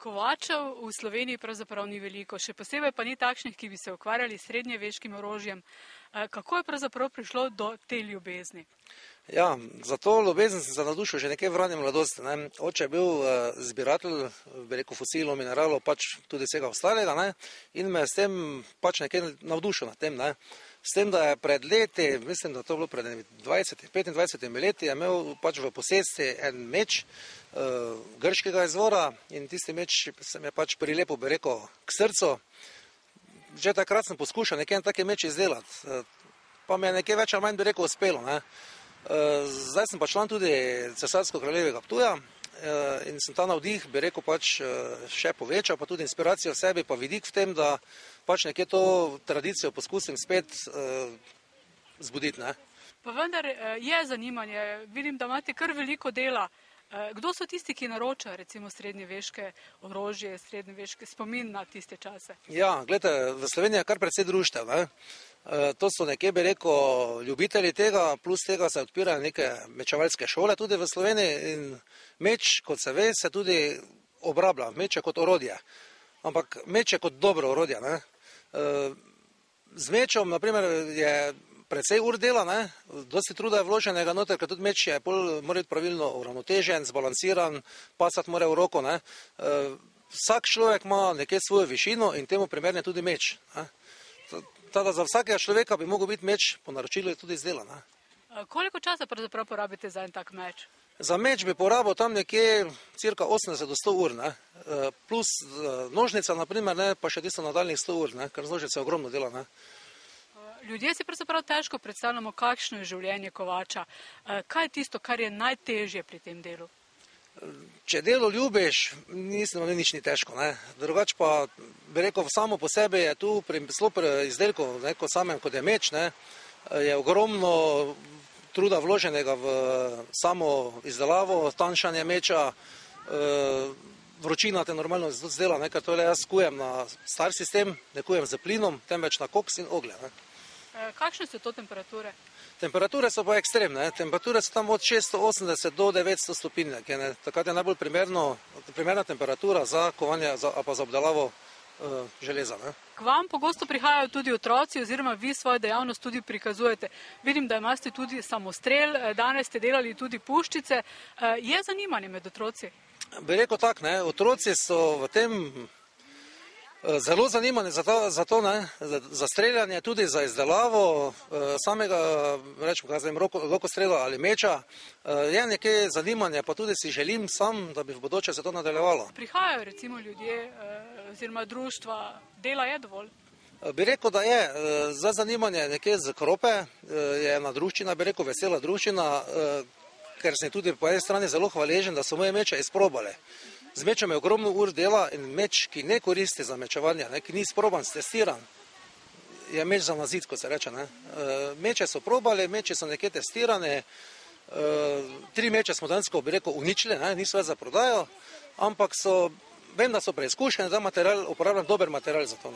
Kovačev v Sloveniji pravzaprav ni veliko, še posebej pa ni takšnih, ki bi se ukvarjali s srednjeveškim orožjem. Kako je pravzaprav prišlo do te ljubezni? Ja, za to ljubezen sem se navdušil že nekaj v rani mladosti. Oče je bil zbiratelj, bi rekel, fosilov, mineralov, pač tudi vsega ostalega, in me s tem pač nekaj navdušil nad tem. S tem, da je pred leti, mislim, da to bilo pred 25 leti, je imel pač v posesti en meč grškega izvora in tisti meč se mi je pač prilepil, bi rekel, k srcu. Že takrat sem poskušal nekaj taki meč izdelati, pa mi je nekaj več ali manj, bi rekel, uspelo. Zdaj sem pa član tudi Cesarsko-kraljevega Ptuja in sem ta navdih, bi rekel, pač še povečal, pa tudi inspiracijo v sebi, pa vidik v tem, da pač nekje to tradicijo poskusim spet zbuditi. Pa vendar je zanimanje, vidim, da imate kar veliko dela. Kdo so tisti, ki naročajo recimo srednjeveške orožje, srednjeveške spomin na tiste čase? Ja, gledajte, v Sloveniji je kar precej društev. To so nekje, bi rekel, ljubitelji tega, plus tega se odpirajo neke mečevalske šole tudi v Sloveniji in meč, kot se ve, se tudi obrablja, meč je kot orodje. Ampak meč je kot dobro orodje. Z mečom, naprimer, je precej ur dela, dosti truda je vloženega noter, ker tudi meč je mora biti pravilno uravnotežen, zbalansiran, pasati mora v roko. Vsak človek ima nekje svojo višino in temu primerne tudi meč. Tada za vsakega človeka bi mogel biti meč po naročilu tudi izdelan. Koliko časa pravzaprav porabite za en tak meč? Za meč bi porabil tam nekje cirka 80 do 100 ur, plus nožnica, naprimer, pa še tisto nadaljnih 100 ur, ker z nožnice ogromno dela. Ljudje si pravzaprav težko predstavljamo, kakšno je življenje kovača. Kaj je tisto, kar je najtežje pri tem delu? Če delo ljubiš, mislim, da nič ni težko. Drugače pa, bi rekel, samo po sebi je tu pri izdelku, kot samem, kot je meč, je ogromno truda vloženega v samo izdelavo, tanjšanje meča, vročina te normalno zdela, ker to jaz kujem na star sistem, ne kujem z plinom, temveč na koks in oglje. Kakšne so to temperature? Temperature so pa ekstremne, temperature so tam od 680 do 900 stopinj, takrat je najbolj primerna temperatura za kovanje, pa za obdelavo železa. K vam pogosto prihajajo tudi otroci oziroma vi svojo dejavnost tudi prikazujete. Vidim, da imate tudi samostrel, danes ste delali tudi puščice. Je zanimanje med otroci? Bi rekel tak, otroci so v tem zelo zanimani za to, za streljanje, tudi za izdelavo samega, rečem, lokostrela ali meča. Je nekaj zanimanja, pa tudi si želim sam, da bi v bodoče se to nadaljevalo. Prihajajo recimo ljudje oziroma društva, dela je dovolj? Bi rekel, da je. Za zanimanje nekje z Krope je ena druščina, bi rekel, vesela druščina, ker sem tudi po eni strani zelo hvaležen, da so moje meče izprobale. Z mečem je ogromno ur dela in meč, ki ne koristi za mečevanje, ki ni izproban, testiran, je meč za nazid, kot se reče. Meče so probali, meče so nekje testirane, 3 meče smo dansko, bi rekel, uničili, niso več za prodajo, ampak vem, da so preizkušeni, da uporabljam dober material za to.